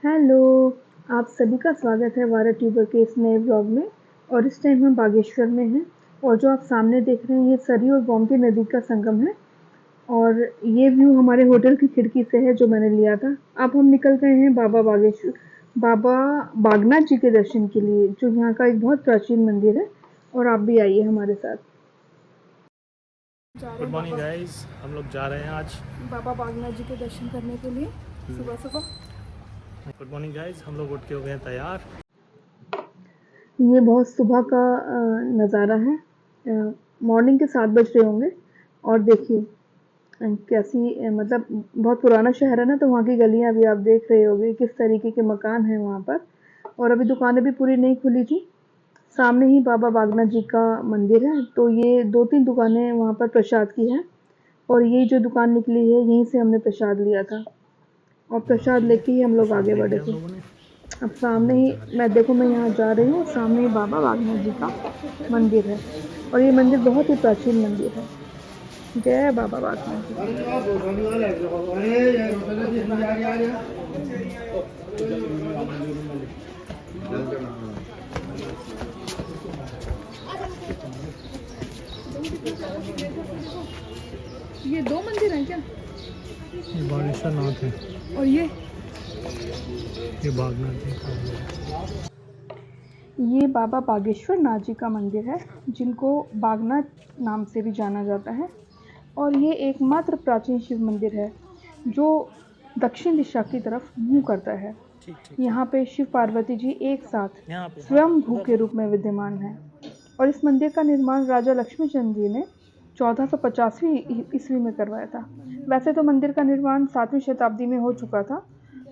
Hello, आप सभी का स्वागत है वारा ट्यूबर के इस नए ब्लॉग में। और इस टाइम हम बागेश्वर में हैं और जो आप सामने देख रहे हैं ये सरयू और गोमती नदी का संगम है। और ये व्यू हमारे होटल की खिड़की से है जो मैंने लिया था। अब हम निकल गए हैं बाबा बागनाथ जी के दर्शन के लिए, जो यहाँ का एक बहुत प्राचीन मंदिर है। और आप भी आइए हमारे साथ। गुड मॉर्निंग गाइस, हम लोग जा रहे हैं आज बाबा बागनाथ जी के दर्शन करने के लिए सुबह सुबह। गुड मॉर्निंग गाइस, हम लोग उठ के हो गए हैं तैयार। ये बहुत सुबह का नज़ारा है। मॉर्निंग के 7 बज रहे होंगे। और देखिए कैसी मतलब बहुत पुराना शहर है ना, तो वहाँ की गलियाँ भी आप देख रहे होंगे किस तरीके के मकान हैं वहाँ पर। और अभी दुकानें भी पूरी नहीं खुली थी। सामने ही बाबा बागनाथ जी का मंदिर है, तो ये 2-3 दुकानें वहाँ पर प्रसाद की हैं। और ये जो दुकान निकली है यहीं से हमने प्रसाद लिया था और प्रसाद लेके ही हम लोग प्रसाद आगे ले बढ़े लिया हम थे। लोगों ने। अब हम सामने लोग ही जा रहे मैं यहाँ जा रही हूँ, सामने ही बाबा बागनाथ जी का मंदिर है। और ये मंदिर बहुत ही प्राचीन मंदिर है। जय बाबा बागनाथ जी की। ये 2 मंदिर हैं क्या? हैं। ये बागेश्वर नाथ है, और ये बागनाथ जी का है। ये बाबा बागेश्वर नाथ जी का मंदिर है, जिनको बागनाथ नाम से भी जाना जाता है। और ये एकमात्र प्राचीन शिव मंदिर है जो दक्षिण दिशा की तरफ मुँह करता है। ठीक ठीक यहाँ ठीक। पे शिव पार्वती जी एक साथ यहाँ पे स्वयंभू उधर के रूप में विद्यमान हैं। और इस मंदिर का निर्माण राजा लक्ष्मीचंद जी ने 1485 ईस्वी में करवाया था। वैसे तो मंदिर का निर्माण 7वीं शताब्दी में हो चुका था,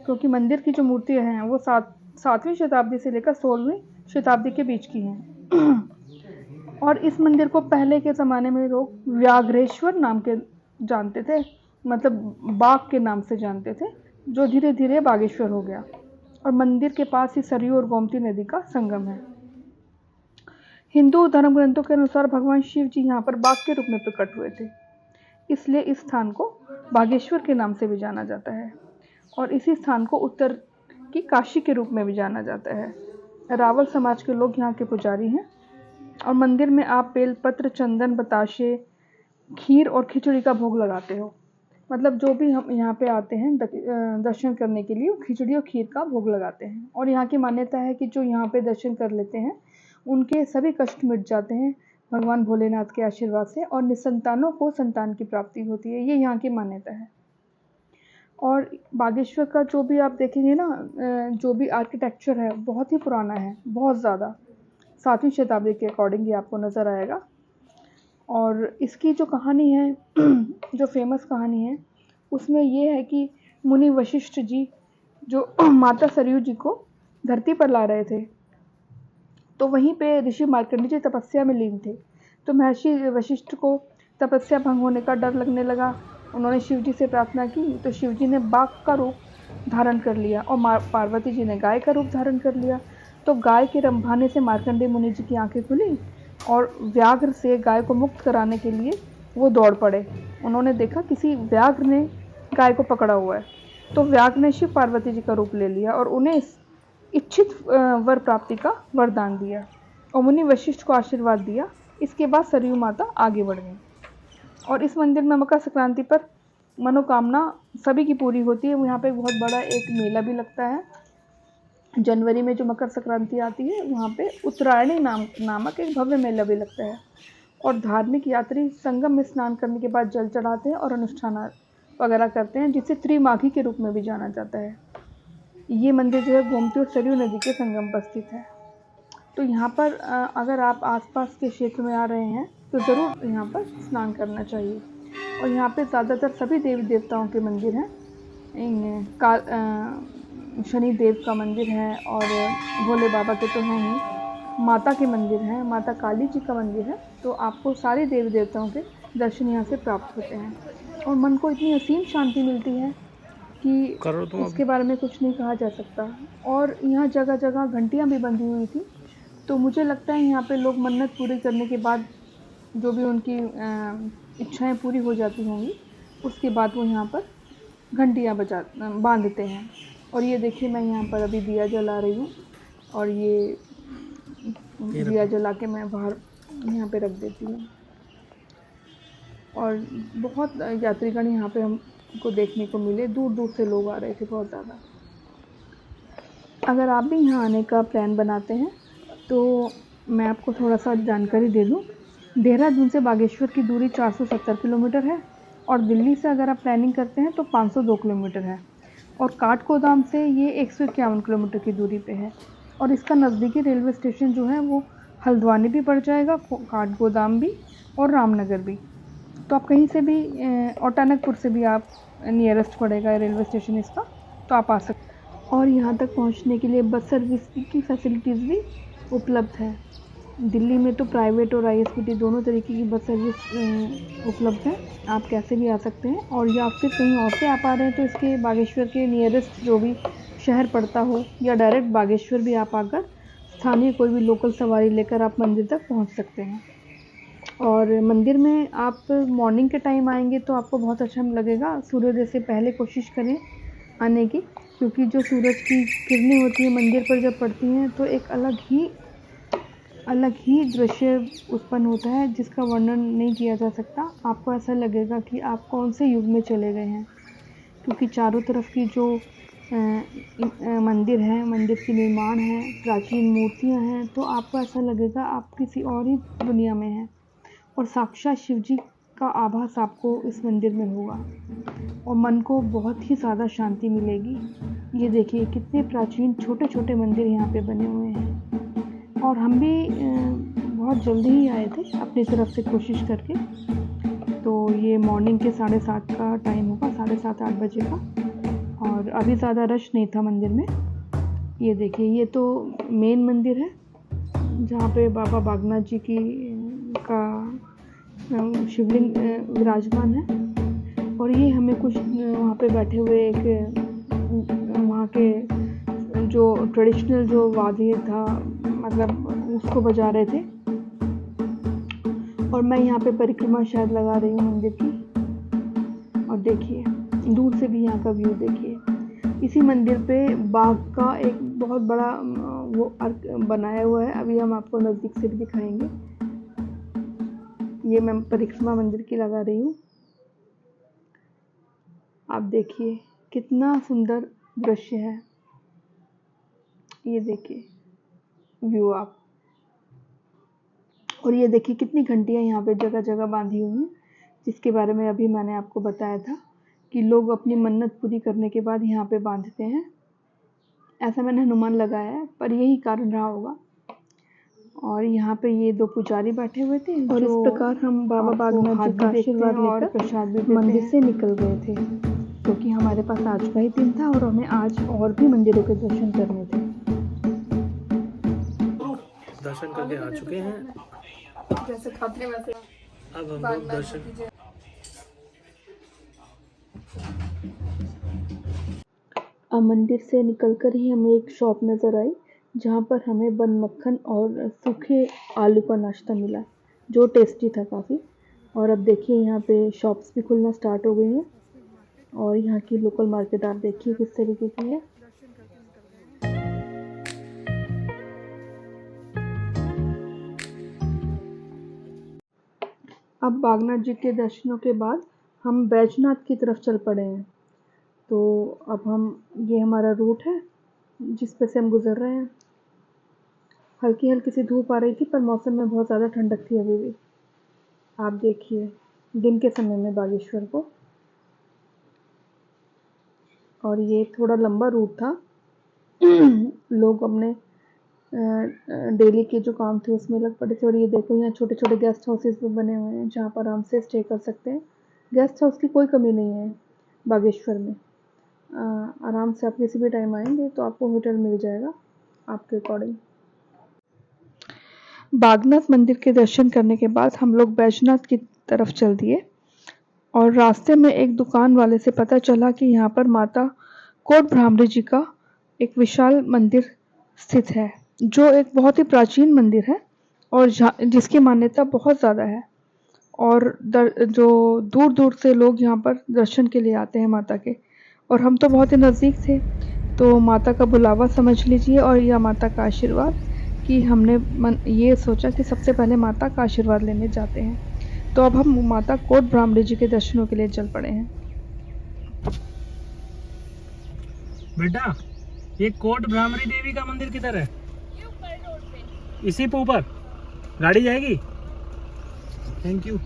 क्योंकि मंदिर की जो मूर्तियाँ हैं वो 7वीं शताब्दी से लेकर 16वीं शताब्दी के बीच की हैं। और इस मंदिर को पहले के ज़माने में लोग व्याघ्रेश्वर नाम के जानते थे, मतलब बाघ के नाम से जानते थे, जो धीरे धीरे बागेश्वर हो गया। और मंदिर के पास ही सरयू और गोमती नदी का संगम है। हिंदू धर्म ग्रंथों के अनुसार भगवान शिव जी यहाँ पर बाघ के रूप में प्रकट हुए थे, इसलिए इस स्थान को बागेश्वर के नाम से भी जाना जाता है। और इसी स्थान को उत्तर की काशी के रूप में भी जाना जाता है। रावल समाज के लोग यहाँ के पुजारी हैं। और मंदिर में आप बेलपत्र, चंदन, बताशे, खीर और खिचड़ी का भोग लगाते हो। मतलब जो भी हम यहाँ पे आते हैं दर्शन करने के लिए, खिचड़ी और खीर का भोग लगाते हैं। और यहाँ की मान्यता है कि जो यहाँ पे दर्शन कर लेते हैं उनके सभी कष्ट मिट जाते हैं भगवान भोलेनाथ के आशीर्वाद से, और निसंतानों को संतान की प्राप्ति होती है। ये यहाँ की मान्यता है। और बागेश्वर का जो भी आप देखेंगे ना, जो भी आर्किटेक्चर है बहुत ही पुराना है, बहुत ज़्यादा। 7वीं शताब्दी के अकॉर्डिंग ये आपको नज़र आएगा। और इसकी जो कहानी है जो फेमस कहानी है उसमें ये है कि मुनि वशिष्ठ जी जो माता सरयू जी को धरती पर ला रहे थे, तो वहीं पे ऋषि मार्कंडेय जी तपस्या में लीन थे। तो महर्षि वशिष्ठ को तपस्या भंग होने का डर लगने लगा। उन्होंने शिव जी से प्रार्थना की, तो शिव जी ने बाघ का रूप धारण कर लिया और पार्वती जी ने गाय का रूप धारण कर लिया। तो गाय के रंभाने से मार्कंडेय मुनि जी की आंखें खुली और व्याघ्र से गाय को मुक्त कराने के लिए वो दौड़ पड़े। उन्होंने देखा किसी व्याघ्र ने गाय को पकड़ा हुआ है, तो व्याघ्र ने शिव पार्वती जी का रूप ले लिया और उन्हें इच्छित वर प्राप्ति का वरदान दिया और मुनि वशिष्ठ को आशीर्वाद दिया। इसके बाद सरयू माता आगे बढ़ गई। और इस मंदिर में मकर संक्रांति पर मनोकामना सभी की पूरी होती है। यहाँ पे बहुत बड़ा एक मेला भी लगता है। जनवरी में जो मकर संक्रांति आती है वहाँ पे उत्तरायणी नामक एक भव्य मेला भी लगता है। और धार्मिक यात्री संगम में स्नान करने के बाद जल चढ़ाते हैं और अनुष्ठान वगैरह करते हैं, जिसे त्रिमाघी के रूप में भी जाना जाता है। ये मंदिर जो है गोमती और सरयू नदी के संगम पर स्थित है। तो यहाँ पर अगर आप आसपास के क्षेत्र में आ रहे हैं तो ज़रूर यहाँ पर स्नान करना चाहिए। और यहाँ पे ज़्यादातर सभी देवी देवताओं के मंदिर हैं। शनि देव का मंदिर है और भोले बाबा के तो हैं ही, माता के मंदिर हैं, माता काली जी का मंदिर है। तो आपको सारे देवी देवताओं के दर्शन यहाँ से प्राप्त होते हैं और मन को इतनी असीम शांति मिलती है कि करो तुम उसके अभी। बारे में कुछ नहीं कहा जा सकता। और यहाँ जगह जगह घंटियाँ भी बंधी हुई थी, तो मुझे लगता है यहाँ पे लोग मन्नत पूरी करने के बाद जो भी उनकी इच्छाएं पूरी हो जाती होंगी, उसके बाद वो यहाँ पर घंटियाँ बांधते हैं। और ये देखिए मैं यहाँ पर अभी दिया जला रही हूँ, और ये दिया जला के मैं बाहर यहाँ पे रख देती हूँ। और बहुत यात्रीगण यहाँ पे हमको देखने को मिले, दूर दूर से लोग आ रहे थे बहुत ज़्यादा। अगर आप भी यहाँ आने का प्लान बनाते हैं तो मैं आपको थोड़ा सा जानकारी दे दूँ। देहरादून से बागेश्वर की दूरी 470 किलोमीटर है, और दिल्ली से अगर आप प्लानिंग करते हैं तो 502 किलोमीटर है, और काठगोदाम से ये 151 किलोमीटर की दूरी पे है। और इसका नज़दीकी रेलवे स्टेशन जो है वो हल्द्वानी भी पड़ जाएगा, काठगोदाम भी, और रामनगर भी। तो आप कहीं से भी और टनकपुर से भी आप नियरेस्ट पड़ेगा रेलवे स्टेशन इसका, तो आप आ सकते हैं। और यहाँ तक पहुँचने के लिए बस सर्विस की फैसिलिटीज़ भी उपलब्ध है। दिल्ली में तो प्राइवेट और ISBT दोनों तरीके की बस सर्विस उपलब्ध है, आप कैसे भी आ सकते हैं। और या फिर कहीं और से आप आ रहे हैं तो इसके बागेश्वर के नियरेस्ट जो भी शहर पड़ता हो, या डायरेक्ट बागेश्वर भी आप आकर स्थानीय कोई भी लोकल सवारी लेकर आप मंदिर तक पहुंच सकते हैं। और मंदिर में आप मॉर्निंग के टाइम आएंगे तो आपको बहुत अच्छा लगेगा। सूर्योदय से पहले कोशिश करें आने की, क्योंकि जो सूरज की किरणें होती हैं मंदिर पर जब पड़ती हैं तो एक अलग ही दृश्य उत्पन्न होता है, जिसका वर्णन नहीं किया जा सकता। आपको ऐसा लगेगा कि आप कौन से युग में चले गए हैं, क्योंकि चारों तरफ की जो मंदिर है, मंदिर की निर्माण है, प्राचीन मूर्तियां हैं, तो आपको ऐसा लगेगा आप किसी और ही दुनिया में हैं, और साक्षात शिव जी का आभास आपको इस मंदिर में होगा, और मन को बहुत ही ज़्यादा शांति मिलेगी। ये देखिए कितने प्राचीन छोटे छोटे मंदिर यहाँ पे बने हुए हैं। और हम भी बहुत जल्दी ही आए थे अपनी तरफ से कोशिश करके। तो ये मॉर्निंग के 7:30 का टाइम होगा, 7:30-8 बजे का, और अभी ज़्यादा रश नहीं था मंदिर में। ये देखिए ये तो मेन मंदिर है जहाँ पे बाबा बागनाथ जी का शिवलिंग विराजमान है। और ये हमें कुछ वहाँ पे बैठे हुए एक वहाँ के जो ट्रेडिशनल जो वाद्य था, मतलब उसको बजा रहे थे। और मैं यहाँ पे परिक्रमा शायद लगा रही हूँ मंदिर की। और देखिए दूर से भी यहाँ का व्यू देखिए। इसी मंदिर पे बाघ का एक बहुत बड़ा वो अर्क बनाया हुआ है, अभी हम आपको नज़दीक से भी दिखाएंगे। ये मैं परिक्रमा मंदिर की लगा रही हूँ। आप देखिए कितना सुंदर दृश्य है, ये देखिए व्यू आप। और ये देखिए कितनी घंटियाँ यहाँ पे जगह जगह बांधी हुई हैं, जिसके बारे में अभी मैंने आपको बताया था कि लोग अपनी मन्नत पूरी करने के बाद यहाँ पे बांधते हैं। ऐसा मैंने अनुमान लगाया है, पर यही कारण रहा होगा। और यहाँ पे ये 2 पुजारी बैठे हुए थे, और इस प्रकार हम बाबा बागनाथ जी का आशीर्वाद लेकर प्रसाद भी मंदिर से निकल गए थे, क्योंकि हमारे पास आज का ही दिन था और हमें आज और भी मंदिरों के दर्शन करने थे। दर्शन करके आ चुके हैं। जैसे खाते हैं वैसे अब हम लोग दर्शन अब मंदिर से निकलकर ही हमें एक शॉप नज़र आई, जहाँ पर हमें बन मक्खन और सूखे आलू का नाश्ता मिला, जो टेस्टी था काफ़ी। और अब देखिए यहाँ पे शॉप्स भी खुलना स्टार्ट हो गई हैं, और यहाँ की लोकल मार्केट आप देखिए किस तरीके की है। अब बागनाथ जी के दर्शनों के बाद हम बैजनाथ की तरफ चल पड़े हैं। तो अब ये हमारा रूट है जिस पे से हम गुज़र रहे हैं। हल्की हल्की सी धूप आ रही थी, पर मौसम में बहुत ज़्यादा ठंडक थी अभी भी। आप देखिए दिन के समय में बागेश्वर को। और ये थोड़ा लंबा रूट था लोग अपने डेली के जो काम थे उसमें लग पड़े थे। और ये देखो यहाँ छोटे छोटे गेस्ट हाउसेस भी बने हुए हैं, जहाँ पर आराम से स्टे कर सकते हैं। गेस्ट हाउस की कोई कमी नहीं है बागेश्वर में। आराम से आप किसी भी टाइम आएंगे तो आपको होटल मिल जाएगा आपके अकॉर्डिंग। बागनाथ मंदिर के दर्शन करने के बाद हम लोग बैजनाथ की तरफ चल दिए, और रास्ते में एक दुकान वाले से पता चला कि यहाँ पर माता कोट भ्रामरी जी का एक विशाल मंदिर स्थित है, जो एक बहुत ही प्राचीन मंदिर है और जिसकी मान्यता बहुत ज़्यादा है। और जो दूर दूर से लोग यहाँ पर दर्शन के लिए आते हैं माता के। और हम तो बहुत ही नज़दीक थे, तो माता का बुलावा समझ लीजिए और या माता का आशीर्वाद कि हमने ये सोचा कि सबसे पहले माता का आशीर्वाद लेने जाते हैं। तो अब हम माता कोट ब्राह्मणी जी के दर्शनों के लिए चल पड़े हैं। बेटा, ये कोट ब्राह्मणी देवी का मंदिर किधर है? इसी पे ऊपर गाड़ी जाएगी। Thank you.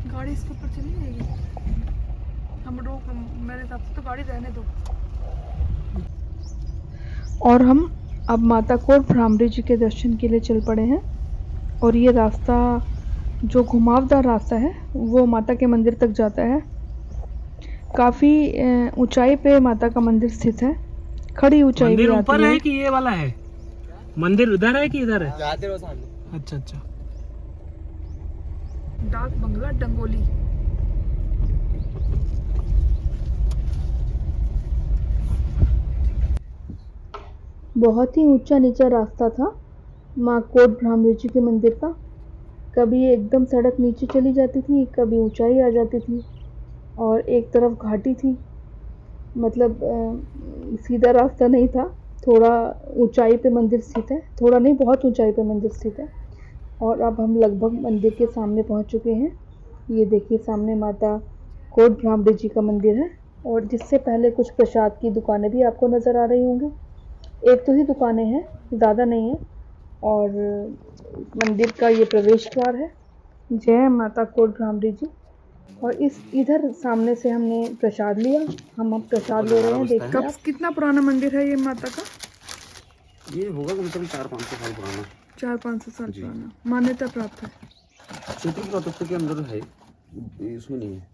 गाड़ी इसके ऊपर चली जाएगी। हम रोक, मेरे हिसाब से तो गाड़ी रहने दो। और हम अब माता कोट ब्राह्मणी जी के दर्शन के लिए चल पड़े हैं। और ये रास्ता जो घुमावदार रास्ता है वो माता के मंदिर तक जाता है। काफ़ी ऊंचाई पे माता का मंदिर स्थित है। खड़ी ऊंचाई भी मंदिर आती ऊपर है। है कि ये वाला है? मंदिर उधर है कि इधर है? जाते रहो सामने। अच्छा अच्छा। डाक बंगला डंगोली। बहुत ही ऊंचा नीचा रास्ता था माँ कोट ब्राह्मणी जी के मंदिर का। कभी एकदम सड़क नीचे चली जाती थी, कभी ऊंचाई आ जाती थी और एक तरफ घाटी थी। मतलब सीधा रास्ता नहीं था, थोड़ा ऊंचाई पे मंदिर स्थित है। थोड़ा नहीं, बहुत ऊंचाई पे मंदिर स्थित है। और अब हम लगभग मंदिर के सामने पहुंच चुके हैं। ये देखिए सामने माता कोट ब्राह्मणी जी का मंदिर है। और जिससे पहले कुछ प्रसाद की दुकानें भी आपको नज़र आ रही होंगी। एक तो ही दुकानें हैं, ज़्यादा नहीं है। और मंदिर का ये प्रवेश द्वार है। जय माता कोट ब्राह्मणी जी। और इस इधर सामने से हमने प्रसाद लिया। हम अब प्रसाद ले रहे हैं। देखिए आप। कितना पुराना मंदिर है ये माता का? ये होगा कम से कम 400-500 साल पुराना। 400-500 साल पुराना, मान्यता प्राप्त है। क्षेत्रीय पुरातत्व के अंदर है, इसमें नहीं है।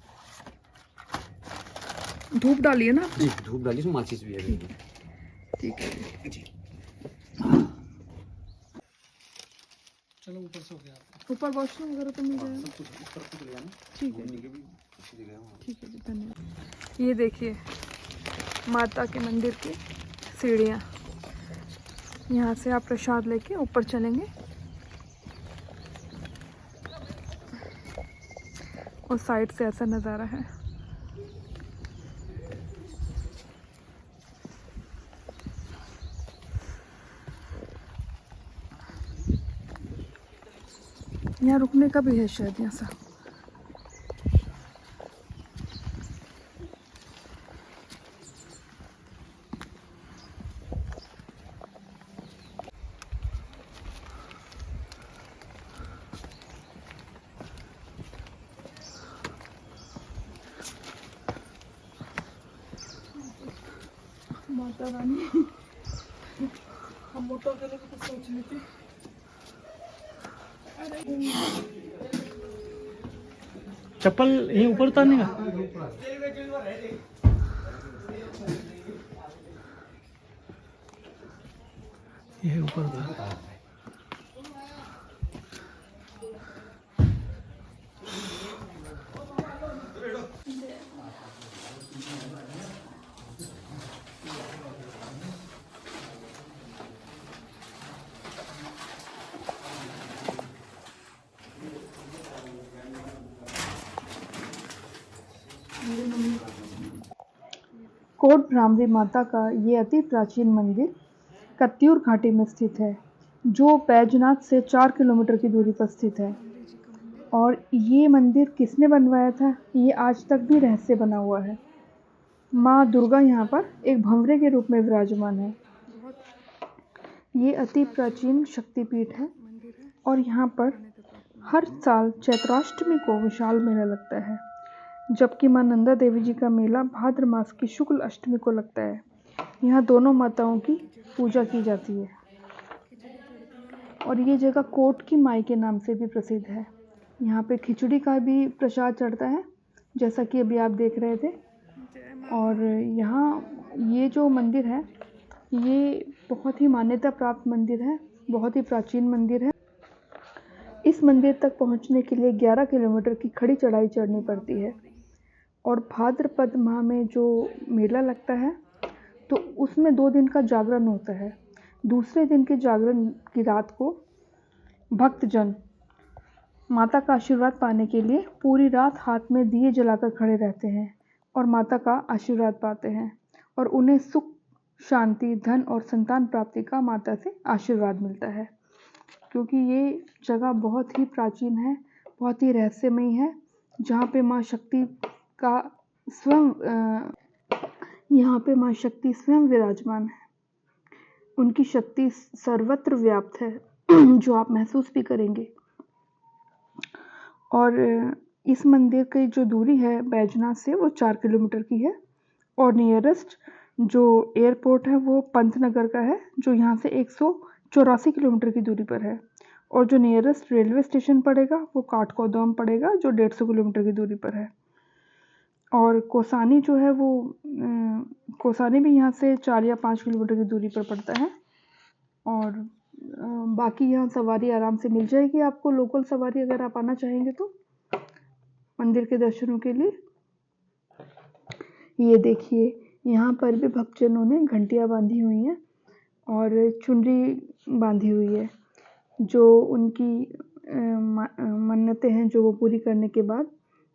धूप डालिए ना जी, धूप डाली, इसमें माचिस भी है। ठीक है जी। चलो ऊपर से हो गया। ऊपर वॉशरूम वगैरह तो मिल जाएगा। सब कुछ ऊपर से ले आना। ठीक है, घूमने के भी अच्छी जगह है वहाँ। ठीक है जी, धन्यवाद। ये देखिए माता के मंदिर की सीढ़ियाँ। यहाँ से आप प्रसाद लेके ऊपर चलेंगे। उस साइड से ऐसा नज़ारा है। यहाँ रुकने का भी है शायद यहाँ सा। माता रानी, हम मोटो के लिए भी कुछ सोच लेते। चप्पल यहीं ऊपर उतारने का? ये ऊपर उतार। कोट ब्राह्मणी माता का ये अति प्राचीन मंदिर कत्यूर घाटी में स्थित है, जो बैजनाथ से 4 किलोमीटर की दूरी पर स्थित है। और ये मंदिर किसने बनवाया था, ये आज तक भी रहस्य बना हुआ है। माँ दुर्गा यहाँ पर एक भंवरे के रूप में विराजमान है। ये अति प्राचीन शक्तिपीठ है और यहाँ पर हर साल चैत्राष्टमी को विशाल मेला लगता है, जबकि माँ नंदा देवी जी का मेला भाद्र मास की शुक्ल अष्टमी को लगता है। यहाँ दोनों माताओं की पूजा की जाती है और ये जगह कोट की माई के नाम से भी प्रसिद्ध है। यहाँ पे खिचड़ी का भी प्रसाद चढ़ता है, जैसा कि अभी आप देख रहे थे। और यहाँ ये जो मंदिर है ये बहुत ही मान्यता प्राप्त मंदिर है, बहुत ही प्राचीन मंदिर है। इस मंदिर तक पहुँचने के लिए 11 किलोमीटर की खड़ी चढ़ाई चढ़नी पड़ती है। और भाद्रपद माह में जो मेला लगता है तो उसमें 2 दिन का जागरण होता है। दूसरे दिन के जागरण की रात को भक्तजन माता का आशीर्वाद पाने के लिए पूरी रात हाथ में दिए जलाकर खड़े रहते हैं और माता का आशीर्वाद पाते हैं और उन्हें सुख, शांति, धन और संतान प्राप्ति का माता से आशीर्वाद मिलता है। क्योंकि ये जगह बहुत ही प्राचीन है, बहुत ही रहस्यमयी है, जहाँ पे माँ शक्ति का यहाँ पे माँ शक्ति स्वयं विराजमान है। उनकी शक्ति सर्वत्र व्याप्त है, जो आप महसूस भी करेंगे। और इस मंदिर की जो दूरी है बैजनाथ से वो 4 किलोमीटर की है और नियरेस्ट जो एयरपोर्ट है वो पंतनगर का है, जो यहाँ से 184 किलोमीटर की दूरी पर है। और जो नियरेस्ट रेलवे स्टेशन पड़ेगा वो काठगोदाम पड़ेगा, जो 150 किलोमीटर की दूरी पर है। और कोसानी जो है वो कोसानी भी यहाँ से 4 या 5 किलोमीटर की दूरी पर पड़ता है। और बाकी यहाँ सवारी आराम से मिल जाएगी आपको, लोकल सवारी, अगर आप आना चाहेंगे तो मंदिर के दर्शनों के लिए। ये देखिए, यहाँ पर भी भक्तजनों ने घंटियाँ बांधी हुई हैं और चुनरी बांधी हुई है, जो उनकी मन्नतें हैं जो वो पूरी करने के बाद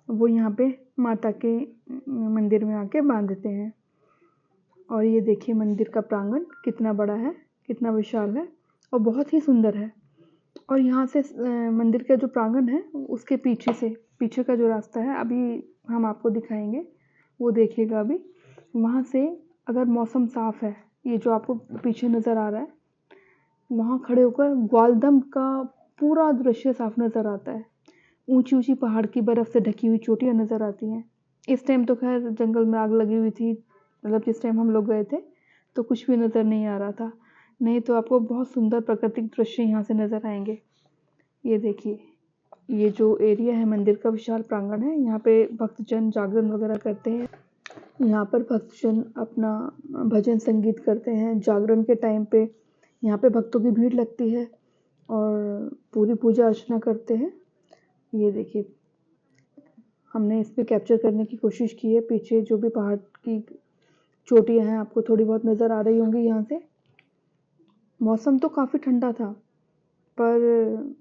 वो यहाँ पे माता के मंदिर में आके बांधते हैं। और ये देखिए मंदिर का प्रांगण कितना बड़ा है, कितना विशाल है और बहुत ही सुंदर है। और यहाँ से मंदिर का जो प्रांगण है उसके पीछे का जो रास्ता है अभी हम आपको दिखाएंगे, वो देखिएगा। अभी वहाँ से अगर मौसम साफ़ है, ये जो आपको पीछे नज़र आ रहा है, वहाँ खड़े होकर ग्वालदम का पूरा दृश्य साफ नज़र आता है। ऊंची ऊंची पहाड़ की बर्फ़ से ढकी हुई चोटियाँ नज़र आती हैं। इस टाइम तो खैर जंगल में आग लगी हुई थी, मतलब जिस टाइम हम लोग गए थे तो कुछ भी नज़र नहीं आ रहा था, नहीं तो आपको बहुत सुंदर प्राकृतिक दृश्य यहाँ से नज़र आएंगे। ये देखिए, ये जो एरिया है मंदिर का विशाल प्रांगण है, यहाँ पे भक्तजन जागरण वगैरह करते हैं। यहाँ पर भक्तजन अपना भजन संगीत करते हैं। जागरण के टाइम पे यहाँ पे भक्तों की भीड़ लगती है और पूरी पूजा अर्चना करते हैं। ये देखिए, हमने इस पे कैप्चर करने की कोशिश की है। पीछे जो भी पहाड़ की चोटियाँ हैं आपको थोड़ी बहुत नज़र आ रही होंगी यहाँ से। मौसम तो काफ़ी ठंडा था, पर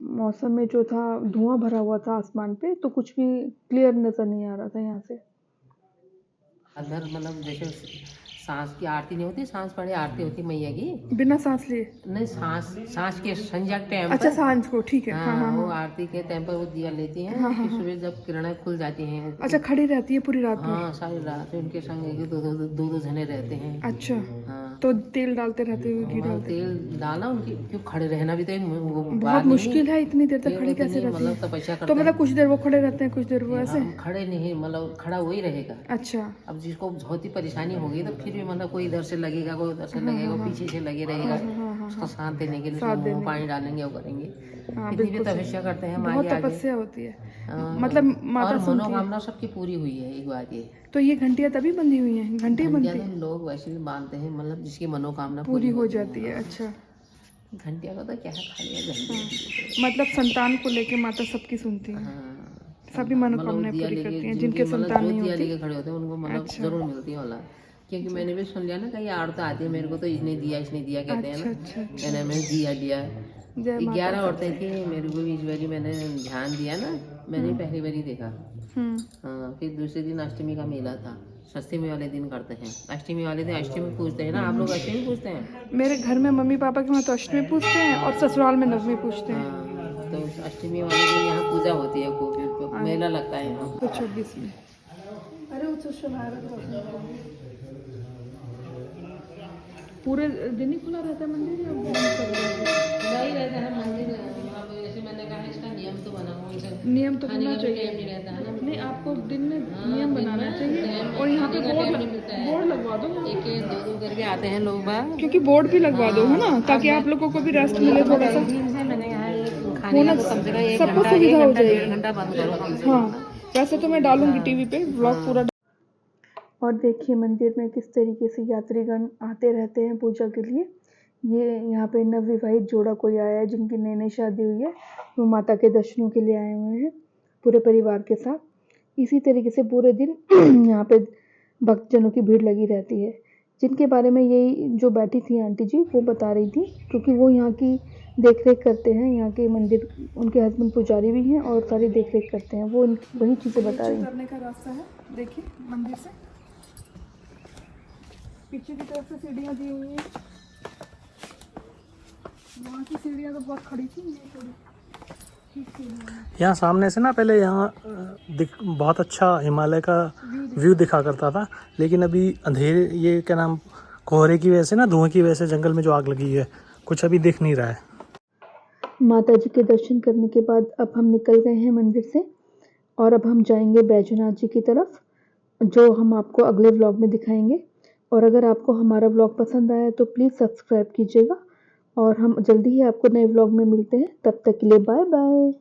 मौसम में जो था धुआं भरा हुआ था आसमान पे, तो कुछ भी क्लियर नज़र नहीं आ रहा था यहाँ से। अंदर मतलब जैसे सांस की आरती नहीं होती, सांस पढ़े आरती होती मैया की, बिना सांस लिए? नहीं सांस के संध्या के टाइम अच्छा, पर। सांझ को, ठीक है। हाँ हाँ वो हाँ। आरती के टाइम पर वो दिया लेती हैं। हाँ, हाँ, फिर सुबह जब किरणें खुल जाती हैं, अच्छा, खड़ी रहती है पूरी रात भर? हाँ सारी रात उनके संग एक दो जने रहते हैं। अच्छा, हाँ, तो तेल डालते रहते हुए, घी डालते? तेल डाला उनकी, क्यों खड़े रहना भी तो एक वो बहुत बात नहीं। मुश्किल है, इतनी देर तक खड़ी कैसे रहती मतलब है? तपस्या तो करते मतलब कुछ देर वो खड़े रहते हैं, कुछ देर वो ऐसे? हैं। खड़े नहीं, मतलब खड़ा वही रहेगा। अच्छा, अब जिसको बहुत ही परेशानी होगी तो फिर भी मतलब कोई इधर से लगेगा, कोई उधर से लगेगा, पीछे से लगे रहेगा, उसको साथ देने के लिए उसको मुंह में पानी डालेंगे, वो करेंगे। हाँ, इतनी भी बिल्कुल सही। तपस्या करते हैं माँ बहुत के आगे। तपस्या होती है, हाँ, मतलब माता और सुनती है। मनोकामना सबकी पूरी हुई है एक बात ये। तो ये घंटियाँ तभी बंधी हुई हैं? घंटी बनती घंटियाँ तो लोग वैसे भी बांधते हैं, मतलब जिसकी मनोकामना पूरी हो होती जाती है? अच्छा, घंटिया का तो क्या है, खाली है घंटिया। मतलब संतान को लेके माता सबकी सुनती है, सभी मनोकामनाएं दिया पूरी लेके करती हैं। जिनके संतान जो नहीं दिया होती, लेके खड़े होते हैं उनको मतलब अच्छा। जरूर मिलती है औलाद। क्योंकि मैंने भी सुन लिया ना, कहीं औरतें आती है मेरे को तो इसने दिया कहते हैं अच्छा ना। अच्छा अच्छा। मैंने दिया लिया। जय माता 11 दी। औरतें थी, मेरे को भी इस बारी मैंने ध्यान दिया ना, मैंने पहली बारी देखा। हाँ, फिर दूसरे दिन अष्टमी का मेला था, अष्टमी वाले दिन करते हैं। अष्टमी वाले दिन अष्टमी पूजते हैं ना, आप लोग अष्टमी पूजते हैं? मेरे घर में मम्मी पापा के वहाँ तो अष्टमी पूजते हैं और ससुराल में नवमी पूजते हैं। हाँ, तो अष्टमी वाले दिन यहाँ पूजा होती है, खूब मेला लगता है यहाँ। तो 26 में। अरे वो तो पूरे दिन ही खुला रहता है मंदिर या बंद कर देते हैं? नहीं रहता है मंदिर। अब जैसे मैंने कहा इसका नियम तो बना हुआ है, नियम तो खाने होना का भी चाहिए। टाइम नहीं रहता है ना। नहीं, आपको दिन में नियम बनाना चाहिए और यहाँ पे बोर्ड लगवा दो, एक दो करके आते हैं लोग बाहर। क्योंकि बोर्ड भी लगवा दो, है ना, ताकि आप लोगों को भी रेस्ट मिले थोड़ा सा। मैंने यहाँ खाने का तो कम से कम एक सबको घंटा, सुविधा हो 1 घंटा बंद करो कम से कम। हाँ, वैसे तो मैं डालूंगी टीवी पे व्लॉग पूरा। और देखिए मंदिर में किस तरीके से यात्रीगण आते रहते हैं पूजा के लिए। ये यहाँ पे नवविवाहित जोड़ा कोई आया है जिनकी नई नई शादी हुई है, वो माता के दर्शनों के लिए आए हुए हैं पूरे परिवार के साथ। इसी तरीके से पूरे दिन यहाँ पे भक्तजनों की भीड़ लगी रहती है। जिनके बारे में यही जो बैठी थी आंटी जी वो बता रही थी, क्योंकि वो यहाँ की देख रेख करते हैं, यहाँ के मंदिर, उनके हस्बैंड पुजारी भी हैं और सारी देख रेख करते हैं, वो वही चीज़ें बता रही हैं। करने का रास्ता है, देखिए मंदिर से पीछे की तरफ से सीढ़ियाँ दी हुई हैं, वहाँ की सीढ़ियाँ तो बहुत खड़ी थी, ये थोड़ी ठीक सीढ़ियाँ हैं। यहाँ सामने से ना पहले यहाँ बहुत अच्छा हिमालय का व्यू दिखा करता था, लेकिन अभी अंधेरे, ये क्या नाम, कोहरे की वजह से ना, धुएं की वजह से जंगल में जो आग लगी है, कुछ अभी दिख नहीं रहा है। माता जी के दर्शन करने के बाद अब हम निकल गए हैं मंदिर से और अब हम जाएंगे बैजनाथ जी की तरफ, जो हम आपको अगले व्लॉग में दिखाएंगे। और अगर आपको हमारा व्लॉग पसंद आया तो प्लीज़ सब्सक्राइब कीजिएगा और हम जल्दी ही आपको नए व्लॉग में मिलते हैं। तब तक के लिए बाय बाय।